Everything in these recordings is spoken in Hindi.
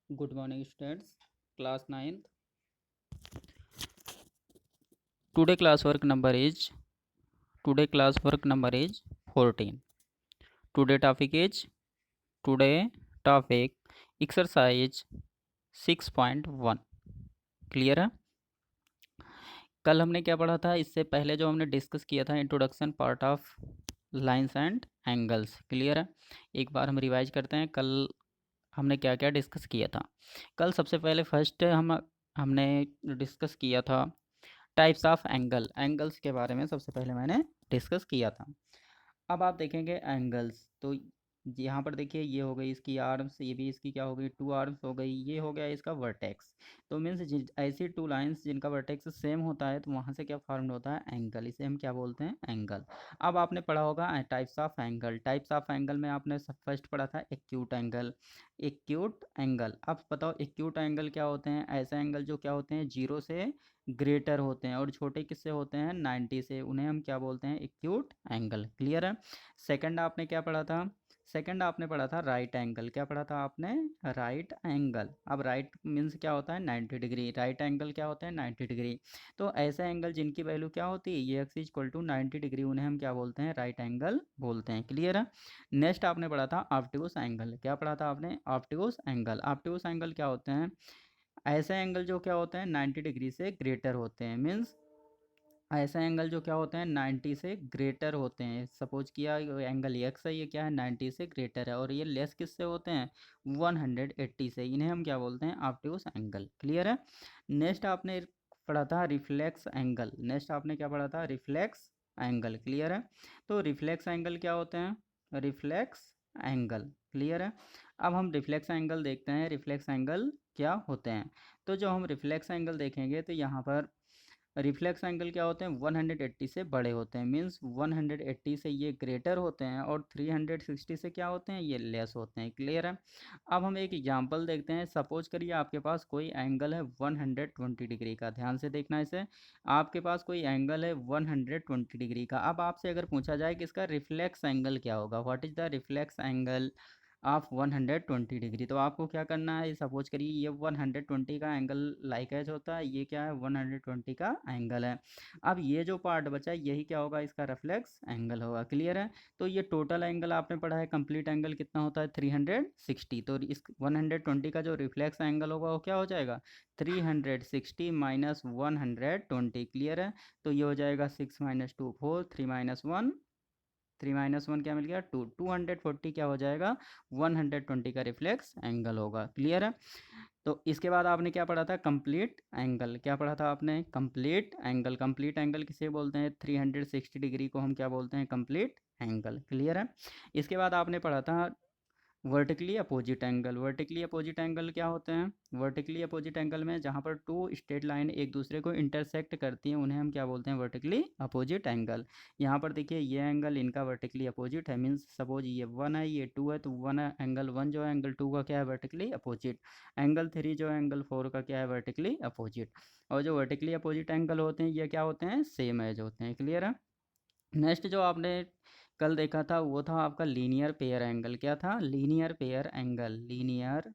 Good morning, students. Class 9th. Today classwork number is 14. Today topic exercise 6.1. Clear है? कल हमने क्या पढ़ा था? इससे पहले जो हमने डिस्कस किया था introduction part of lines and angles. Clear है? एक बार हम रिवाइज करते हैं. कल हमने क्या क्या डिस्कस किया था? कल सबसे पहले फर्स्ट हमने डिस्कस किया था टाइप्स ऑफ एंगल्स के बारे में. सबसे पहले मैंने डिस्कस किया था. अब आप देखेंगे एंगल्स, तो यहाँ पर देखिए ये हो गई इसकी आर्म्स, ये भी इसकी क्या हो गई, टू आर्म्स हो गई, ये हो गया इसका वर्टेक्स. तो मीन्स ऐसी टू लाइंस जिनका वर्टेक्स सेम होता है तो वहाँ से क्या फॉर्म होता है, एंगल. इसे हम क्या बोलते हैं, एंगल. अब आपने पढ़ा होगा types of angle. Types of angle में आपने फर्स्ट पढ़ा था एक्यूट एंगल. एक्यूट एंगल, अब बताओ एक्यूट एंगल क्या होते हैं? ऐसे एंगल जो क्या होते हैं, जीरो से ग्रेटर होते हैं और छोटे किससे होते हैं, 90 से. उन्हें हम क्या बोलते हैं, एक्यूट एंगल. क्लियर है? सेकंड आपने क्या पढ़ा था? सेकंड आपने पढ़ा था राइट एंगल. क्या पढ़ा था आपने? Right angle. अब राइट मीन्स क्या होता है, 90 डिग्री. राइट एंगल क्या होता है, 90 डिग्री. तो ऐसे एंगल जिनकी वैल्यू क्या होती है, ये एक्स इक्वल टू 90 डिग्री, उन्हें हम क्या बोलते हैं, राइट एंगल बोलते हैं. क्लियर है? नेक्स्ट आपने पढ़ा था ऑब्ट्यूस एंगल. क्या पढ़ा था आपने? Obtuse angle. ऑब्ट्यूस एंगल क्या होते हैं? ऐसे एंगल जो क्या होते हैं, 90 डिग्री से ग्रेटर होते हैं. मीन्स ऐसे एंगल जो क्या होते हैं, 90 से ग्रेटर होते हैं. सपोज किया एंगल एक्स है, ये क्या है, 90 से ग्रेटर है, और ये लेस किससे होते हैं, 180 से. इन्हें हम क्या बोलते हैं, ऑब्ट्यूस एंगल. क्लियर है? नेक्स्ट आपने पढ़ा था रिफ्लेक्स एंगल. नेक्स्ट आपने क्या पढ़ा था, रिफ्लेक्स एंगल. क्लियर है? तो रिफ्लेक्स एंगल क्या होते हैं, रिफ्लेक्स एंगल. क्लियर है? अब हम रिफ्लेक्स एंगल देखते हैं, रिफ्लेक्स एंगल क्या होते हैं. तो जो हम रिफ्लेक्स एंगल देखेंगे तो यहाँ पर रिफ्लेक्स एंगल क्या होते हैं, 180 से बड़े होते हैं. मीन्स 180 से ये ग्रेटर होते हैं और 360 से क्या होते हैं, ये लेस होते हैं. क्लियर है? अब हम एक एग्जांपल देखते हैं. सपोज करिए आपके पास कोई एंगल है 120 डिग्री का. ध्यान से देखना इसे. आपके पास कोई एंगल है 120 डिग्री का. अब आपसे अगर पूछा जाए कि इसका रिफ्लेक्स एंगल क्या होगा, what is the reflex angle of 120 degree, तो आपको क्या करना है, सपोज करिए ये 120 का एंगल लाइक एज होता है, ये क्या है, 120 का एंगल है. अब ये जो पार्ट बचा है यही क्या होगा, इसका रिफ्लेक्स एंगल होगा. क्लियर है? तो ये टोटल एंगल आपने पढ़ा है, कंप्लीट एंगल कितना होता है, 360. तो इस 120 का जो रिफ्लेक्स एंगल होगा वो क्या हो जाएगा, 360 माइनस 120. क्लियर है? तो ये हो जाएगा 6 माइनस 2 4, 3 माइनस वन क्या मिल गया, 240 क्या हो जाएगा, 120 का रिफ्लेक्स एंगल होगा. क्लियर है? तो इसके बाद आपने क्या पढ़ा था, कंप्लीट एंगल. क्या पढ़ा था आपने, कंप्लीट एंगल. कंप्लीट एंगल किसे बोलते हैं, 360 डिग्री को हम क्या बोलते हैं, कंप्लीट एंगल. क्लियर है? इसके बाद आपने पढ़ा था vertically opposite angle. Vertically opposite angle क्या होते हैं, वर्टिकली अपोजिट एंगल में जहाँ पर टू स्ट्रेट लाइन एक दूसरे को इंटरसेक्ट करती हैं उन्हें हम क्या बोलते हैं, वर्टिकली अपोजिट एंगल. यहाँ पर देखिए ये एंगल इनका वर्टिकली अपोजिट है. मीन्स सपोज ये 1 है, ये 2 है, तो वन एंगल 1 जो है एंगल 2 का क्या है, वर्टिकली अपोजिट. एंगल 3 जो है एंगल 4 का क्या है, वर्टिकली अपोजिट. और जो वर्टिकली अपोजिट एंगल होते हैं ये क्या होते हैं, सेम एज होते हैं. क्लियर है? नेक्स्ट जो आपने कल देखा था वो था आपका लीनियर पेयर एंगल. क्या था, linear pair angle. Linear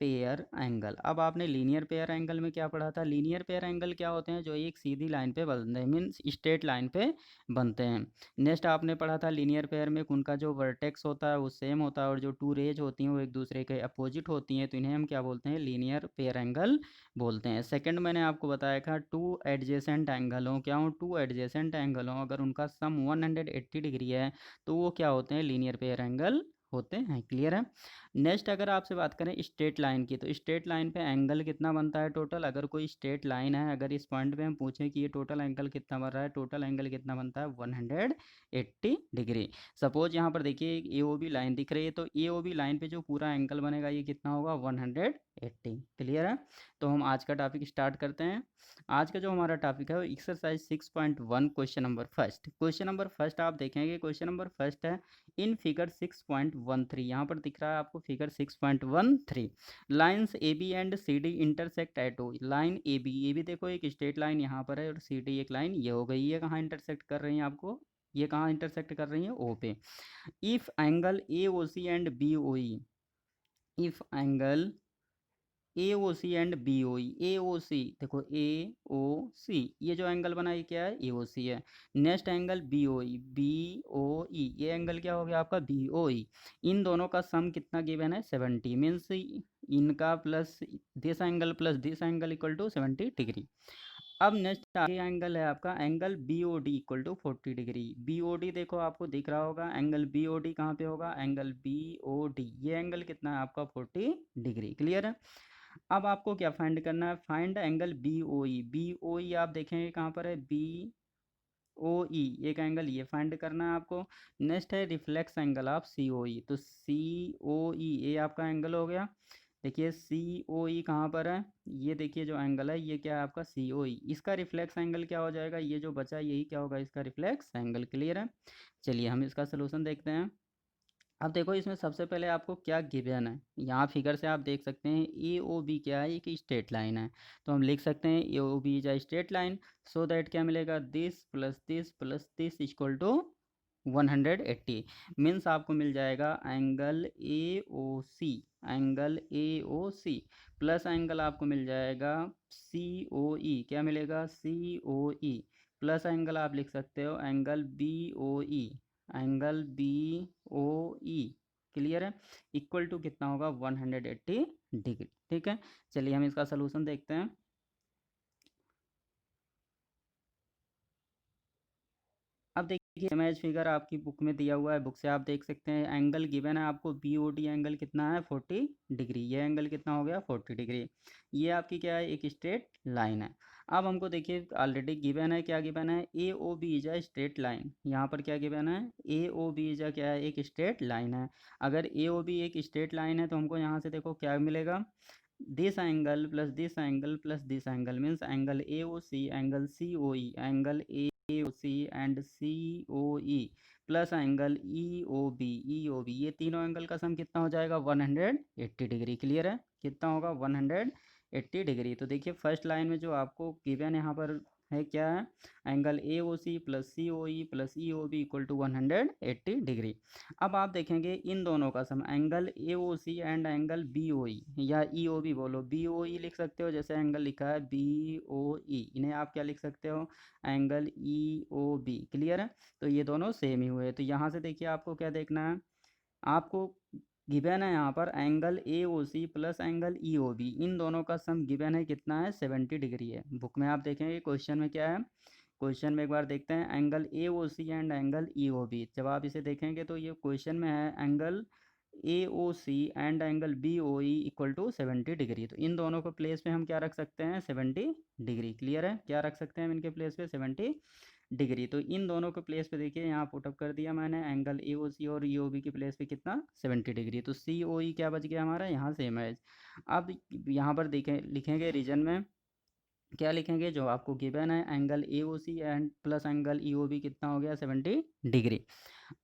pair angle. अब आपने लीनियर पेयर एंगल में क्या पढ़ा था, लीनियर पेयर एंगल क्या होते हैं, जो एक सीधी लाइन पे बनते हैं, मीन्स स्ट्रेट लाइन पे बनते हैं. नेक्स्ट आपने पढ़ा था लीनियर पेयर में उनका जो वर्टेक्स होता है वो सेम होता है और जो टू रेज होती हैं वो एक दूसरे के अपोजिट होती हैं, तो इन्हें हम क्या बोलते हैं, लीनियर पेयर एंगल बोलते हैं. सेकंड मैंने आपको बताया था टू एडजेसेंट एंगल हो, क्या हो, टू एडजेसेंट एंगल हो, अगर उनका सम 180 डिग्री है तो वो क्या होते हैं, लीनियर पेयर एंगल होते हैं. क्लियर है? नेक्स्ट अगर आपसे बात करें स्ट्रेट लाइन की, तो स्ट्रेट लाइन पे एंगल कितना बनता है टोटल. अगर कोई स्ट्रेट लाइन है, अगर इस पॉइंट पे हम पूछें कि ये टोटल एंगल कितना बन रहा है, टोटल एंगल कितना बनता है, 180 डिग्री. सपोज यहाँ पर देखिए एक ए ओ बी लाइन दिख रही है, तो ए ओ बी लाइन पे जो पूरा एंगल बनेगा ये कितना होगा, 180. क्लियर है? तो हम आज का टॉपिक स्टार्ट करते हैं. आज का जो हमारा टॉपिक है वो exercise 6.1 question number first. Question number first आप देखेंगे, क्वेश्चन नंबर फर्स्ट है इन फिगर 6.13. यहाँ पर दिख रहा है आपको figure 6.13. Lines A B and C D intersect at O. Line A B, ये भी देखो एक स्ट्रेट लाइन यहाँ पर है और सी डी एक लाइन ये हो गई, ये कहाँ इंटरसेक्ट कर रही है आपको, ये कहाँ इंटरसेक्ट कर रही है, ओ पे. If angle A O C and B O E, if angle A O C and B O E. A O C देखो, ए ओ सी ये जो एंगल बना ये क्या है, ए ओ सी है। नेक्स्ट एंगल बी ओ ई, बी ओ ई ये एंगल क्या हो गया आपका, बी ओ ई। इन दोनों का सम कितना गिवन है, 70, मीन्स इनका plus this angle equal to 70 degree. अब नेक्स्ट आगे एंगल है आपका angle B O D equal to 40 degree. B O D देखो आपको दिख रहा होगा, एंगल बी ओ डी कहाँ पे होगा, एंगल बी ओ डी ये एंगल कितना है आपका 40 डिग्री। क्लियर है। अब आपको क्या फाइंड करना है, फाइंड एंगल बी ओ ई। बी ओ ई आप देखेंगे कहाँ पर है, बी ओ ई एक एंगल ये फाइंड करना है आपको। नेक्स्ट है reflex angle of C O ई, तो सी ओ ई ये आपका एंगल हो गया। देखिए सी ओ ई कहाँ पर है, ये देखिए जो एंगल है ये क्या है आपका सी ओ ई। इसका रिफ्लेक्स एंगल क्या हो जाएगा, ये जो बचा है यही क्या होगा इसका रिफ्लेक्स एंगल। क्लियर है। चलिए हम इसका सोल्यूशन देखते हैं। अब देखो इसमें सबसे पहले आपको क्या गिवन है, यहाँ फिगर से आप देख सकते हैं ए ओ बी क्या है, एक स्ट्रेट लाइन है। तो हम लिख सकते हैं A O B is a straight line, so that क्या मिलेगा, this plus this equal to 180। Means आपको मिल जाएगा angle A O C, angle A O C plus angle आपको मिल जाएगा सी ओ ई, क्या मिलेगा, सी ओ ई प्लस एंगल आप लिख सकते हो angle B O E, angle B O ई। क्लियर है। इक्वल टू कितना होगा, 180 डिग्री। ठीक है। चलिए हम इसका सोल्यूशन देखते हैं। अब देखिए इमेज फिगर आपकी बुक में दिया हुआ है, बुक से आप देख सकते हैं एंगल गिवन है आपको बी ओ डी एंगल कितना है 40 डिग्री। ये एंगल कितना हो गया 40 डिग्री। ये आपकी क्या है, एक स्ट्रेट लाइन है। अब हमको देखिए ऑलरेडी गिवन है, क्या गिवन है, A O B is a straight line. यहाँ पर क्या गिवन है, ए ओ बी इज अ क्या है, एक स्ट्रेट लाइन है। अगर ए ओ बी एक स्ट्रेट लाइन है तो हमको यहाँ से देखो क्या मिलेगा, this angle plus this angle plus this angle, means angle A O C, angle C O E, angle A O C and C O E plus angle E O B, ये तीनों एंगल का सम कितना हो जाएगा, 180 डिग्री। क्लियर है। कितना होगा, 180 डिग्री। तो देखिए फर्स्ट लाइन में जो आपको गिवन यहाँ पर है क्या है, angle A O C plus C O E plus E O B equal to 180 degree. अब आप देखेंगे इन दोनों का sum angle A O C and angle B O E, या ई ओ बी बोलो, बी ओ ई लिख सकते हो, जैसे एंगल लिखा है बी ओ ई, इन्हें आप क्या लिख सकते हो, angle E O B. Clear है। तो ये दोनों सेम ही हुए। तो यहाँ से देखिए आपको क्या देखना है, आपको गिवन है यहाँ पर angle A O C plus angle E O B, इन दोनों का सम गिवन है कितना है, 70 डिग्री है। बुक में आप देखेंगे क्वेश्चन में क्या है, क्वेश्चन में एक बार देखते हैं angle A O C and angle E O B. जब आप इसे देखेंगे तो ये क्वेश्चन में है angle A O C and angle B O E equal to 70 degree. तो इन दोनों को प्लेस पे हम क्या रख सकते हैं, 70 डिग्री। क्लियर है। क्या रख सकते हैं हम इनके प्लेस पे, 70 डिग्री। तो इन दोनों के प्लेस पे देखिए यहाँ पुटअप कर दिया मैंने, एंगल ए ओ सी और ई ओ बी की प्लेस पे कितना, 70 डिग्री। तो सी ओ ई क्या बच गया हमारा, यहाँ सेम है। अब यहाँ पर देखें लिखेंगे रीजन में क्या लिखेंगे, जो आपको गिवन है angle A O C and plus angle E O B कितना हो गया, 70 डिग्री।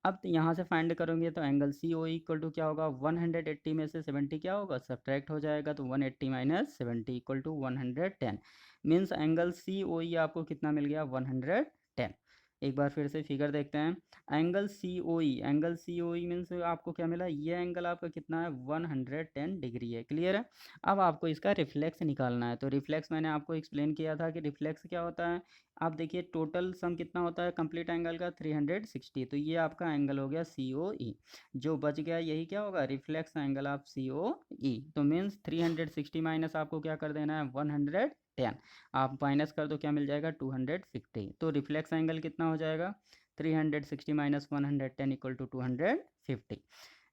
अब यहाँ से फाइंड करोगे तो angle C O equal to क्या होगा, 180 में से 70 क्या होगा, सब्ट्रैक्ट हो जाएगा। तो 180 minus 70 equal to 110, means angle C O E आपको कितना मिल गया, 110। एक बार फिर से फिगर देखते हैं, angle C O E, angle C O E means आपको क्या मिला, ये एंगल आपका कितना है, 110 डिग्री है। क्लियर है। अब आपको इसका रिफ्लेक्स निकालना है। तो रिफ्लेक्स मैंने आपको एक्सप्लेन किया था कि रिफ्लेक्स क्या होता है। आप देखिए टोटल सम कितना होता है कंप्लीट एंगल का, 360। तो ये आपका एंगल हो गया सी ओ ई। जो बच गया यही क्या होगा, reflex angle of C O ई। तो मीन्स 360 माइनस आपको क्या कर देना है, 110। आप माइनस कर दो, क्या मिल जाएगा, 250। तो रिफ्लेक्स एंगल कितना हो जाएगा, 360 माइनस 110 इक्वल टू 250।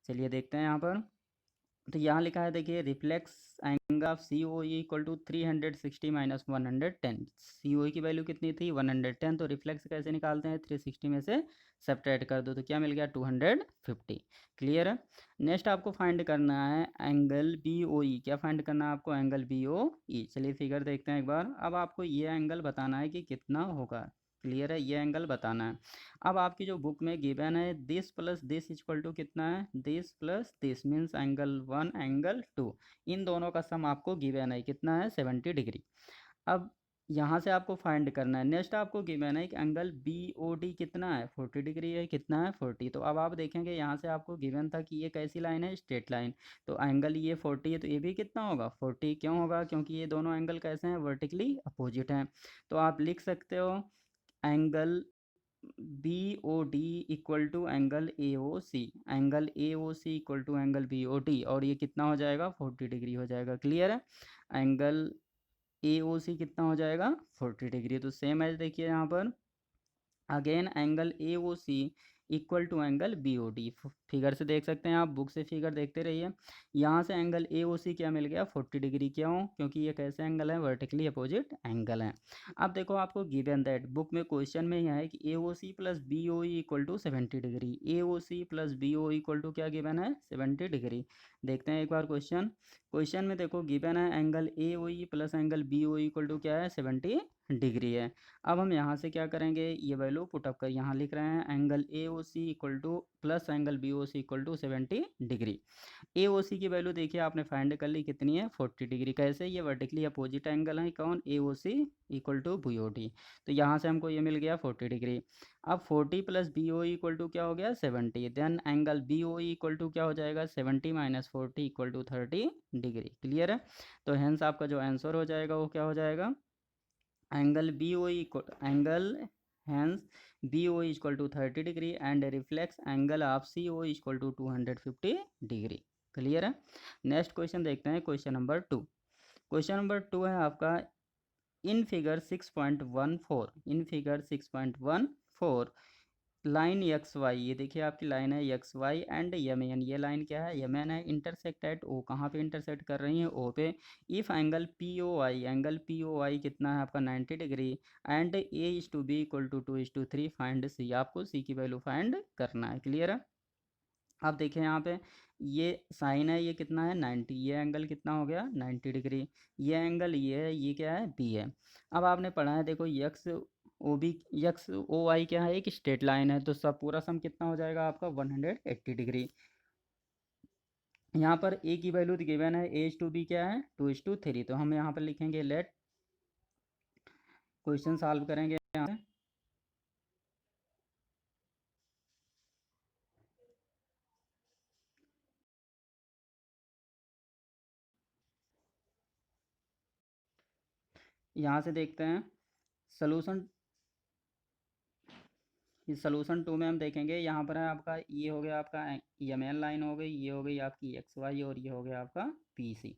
चलिए देखते हैं यहाँ पर। तो यहाँ लिखा है देखिए reflex angle of C O equal to 360 minus 110। C O की वैल्यू कितनी थी, 110। तो रिफ्लेक्स कैसे निकालते हैं, 360 में से सब्ट्रैक्ट कर दो तो क्या मिल गया, 250। क्लियर है। नेक्स्ट आपको फाइंड करना है एंगल बी ओ ई। क्या फाइंड करना है आपको, एंगल बी ओ ई। चलिए फिगर देखते हैं एक बार। अब आपको ये एंगल बताना है कि कितना होगा। क्लियर है। ये एंगल बताना है। अब आपकी जो बुक में गिवन है this plus this equal to कितना है, this plus this, means angle 1 angle 2। इन दोनों का सम आपको गिवन है कितना है, 70 डिग्री। अब यहाँ से आपको फाइंड करना है। नेक्स्ट आपको गिवन है कि एंगल बी ओ डी कितना है, 40 डिग्री है, कितना है 40। तो अब आप देखेंगे यहाँ से आपको गिवन था कि ये कैसी लाइन है, स्ट्रेट लाइन। तो एंगल ये 40 है तो ये भी कितना होगा 40। क्यों होगा, क्योंकि ये दोनों एंगल कैसे हैं, वर्टिकली अपोजिट हैं। तो आप लिख सकते हो angle B O D equal to angle A O C, angle A O C equal to angle B O D, और ये कितना हो जाएगा 40 डिग्री हो जाएगा। क्लियर है, एंगल ए ओ सी कितना हो जाएगा 40 डिग्री। तो सेम एज देखिए यहाँ पर again angle A O C equal to angle B O D. Figure से देख सकते हैं आप, बुक से फिगर देखते रहिए। यहाँ से एंगल ए ओ सी क्या मिल गया 40 डिग्री। क्यों, क्योंकि ये कैसे एंगल है, वर्टिकली अपोजिट एंगल है। अब देखो आपको गिवन दैट, बुक में क्वेश्चन में यह है कि A O C plus B O E equal to 70 degree. A O C plus B O equal to क्या गिवन है 70 डिग्री। देखते हैं एक बार क्वेश्चन। क्वेश्चन में देखो गिवन है angle A O E plus angle B O equal to क्या है 70 डिग्री है। अब हम यहाँ से क्या करेंगे, ये वैल्यू पुटअप कर यहाँ लिख रहे हैं angle A O C equal to plus angle B O C equal to 70 degree. A O C की वैल्यू देखिए आपने फाइंड कर ली, कितनी है 40 डिग्री। कैसे, ये वर्टिकली अपोजिट एंगल है कौन, A O C equal to B O D. तो यहाँ से हमको ये मिल गया 40 डिग्री। अब 40 plus B O equal to क्या हो गया 70। Then angle B O equal to क्या हो जाएगा 70 minus 40 equal to 30 degree. Clear है, तो हेंस आपका जो आंसर हो जाएगा वो क्या हो जाएगा, angle B O equal angle hence B O equal to 30 degree and reflex angle of C O equal to 250 degree. Clear है, नेक्स्ट क्वेश्चन देखते हैं, क्वेश्चन नंबर 2। क्वेश्चन नंबर 2 है आपका in figure 6.14, in figure 6.14 line X Y, ये देखिए आपकी लाइन है X Y and M N, ये लाइन क्या है यम एन है, इंटरसेक्ट एट ओ, कहाँ पे इंटरसेक्ट कर रही है ओ पे। If angle P O I, angle P O I कितना है आपका 90 degree and A is to B equal to 2:3 find C, आपको सी की वैल्यू फाइंड करना है। क्लियर है, अब देखिए यहाँ पे ये साइन है, ये कितना है 90, ये एंगल कितना हो गया 90 डिग्री। ये एंगल ये है, ये क्या है बी है। अब आपने पढ़ा है देखो X O B, X O Y क्या है एक स्ट्रेट लाइन है, तो सब पूरा सम कितना हो जाएगा आपका 180 डिग्री। यहाँ पर ए की वैल्यू गिवन है ए इज टू बी क्या है 2:3, तो हम यहाँ पर लिखेंगे लेट, क्वेश्चन सॉल्व करेंगे यहाँ से। यहाँ से देखते हैं सोल्यूशन, इस सोल्यूशन 2 में हम देखेंगे यहाँ पर है आपका ये हो गया आपका एम एन लाइन हो गई, ये हो गई आपकी एक्स वाई और ये हो गया आपका पी सी।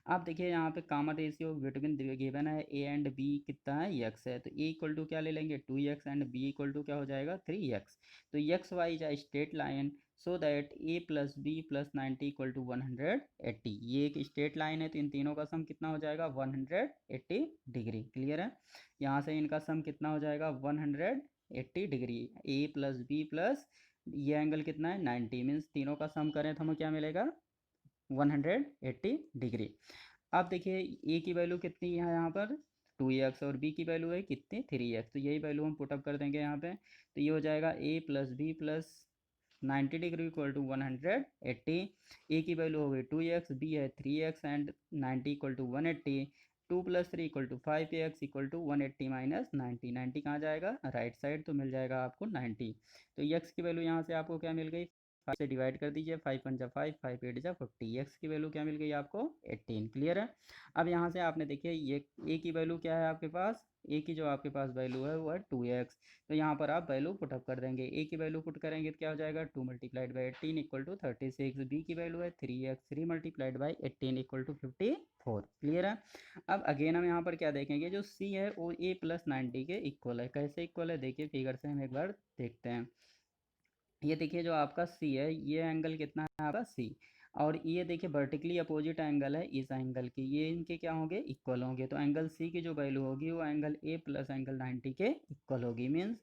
आप देखिए यहाँ पे कॉमन रेशियो बिटवीन गिवन है ए एंड बी कितना है एक्स है, तो ए इक्वल टू क्या ले लेंगे 2x and B equal to क्या हो जाएगा 3x। तो X Y is straight line so that A plus B plus 90 equal to 180, ये एक स्ट्रेट लाइन है तो इन तीनों का सम कितना हो जाएगा 180 डिग्री। क्लियर है, यहाँ से इनका सम कितना हो जाएगा 180 डिग्री, ए प्लस बी प्लस ये एंगल कितना है 90, मीन्स तीनों का सम करें तो हमें क्या मिलेगा 180 डिग्री। अब देखिए ए की वैल्यू कितनी है यहाँ पर 2x और बी की वैल्यू है कितनी 3x, तो यही वैल्यू हम पुटअप कर देंगे यहाँ पे। तो ये हो जाएगा A plus B plus 90 degree equal to 180। A की वैल्यू हो गई 2x, बी है 3x and 90 equal to 180। 2 plus 3 equal to 5x equal to 180 minus 90, 90 कहाँ जाएगा राइट साइड, तो मिल जाएगा आपको 90। तो x की वैल्यू यहाँ से आपको क्या मिल गई 5 से डिवाइड कर दीजिए, 5 × 5 5 8 40, एक्स की वैल्यू क्या मिल गई आपको 18। क्लियर है, अब यहाँ से आपने देखिए ये ए की वैल्यू क्या है आपके पास, ए की जो आपके पास वैल्यू है वो है 2x। तो यहाँ पर आप वैल्यू पुटअप कर देंगे, ए की वैल्यू पुट करेंगे तो क्या हो जाएगा 2 multiplied by 18 equal to 36, B की वैल्यू है 3x, 3 multiplied by 18 equal to 54। Clear है, अब अगेन हम यहाँ पर क्या देखेंगे जो सी है वो ए प्लस 90 के इक्वल है। कैसे इक्वल है देखिए फिगर से हम एक बार देखते हैं। ये देखिए जो आपका सी है ये एंगल कितना है आपका सी, और ये देखिए वर्टिकली अपोजिट एंगल है इस एंगल की, ये इनके क्या होंगे इक्वल होंगे। तो एंगल सी की जो वैल्यू होगी वो एंगल ए प्लस एंगल 90 के इक्वल होगी, means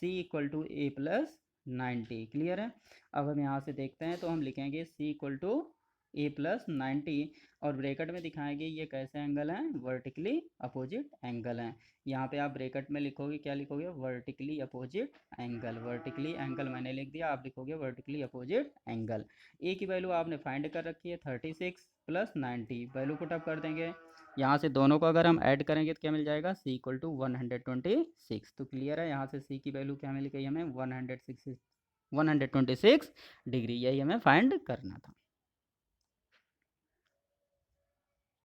C equal to A plus 90। Clear है, अब हम यहाँ से देखते हैं तो हम लिखेंगे सी इक्वल टू ए प्लस 90 और ब्रैकेट में दिखाएंगे ये कैसे एंगल हैं वर्टिकली अपोजिट एंगल हैं। यहाँ पे आप ब्रैकेट में लिखोगे क्या लिखोगे vertically opposite angle, vertically angle मैंने लिख दिया, आप लिखोगे वर्टिकली अपोजिट एंगल। ए की वैल्यू आपने फाइंड कर रखी है 36 प्लस 90, वैल्यू पुटअप कर देंगे यहाँ से दोनों को अगर हम ऐड करेंगे तो क्या मिल जाएगा, c इक्वल टू 126। तो क्लियर है, यहाँ से c की वैल्यू क्या मिल गई हमें, 126 डिग्री, यही हमें फाइंड करना था।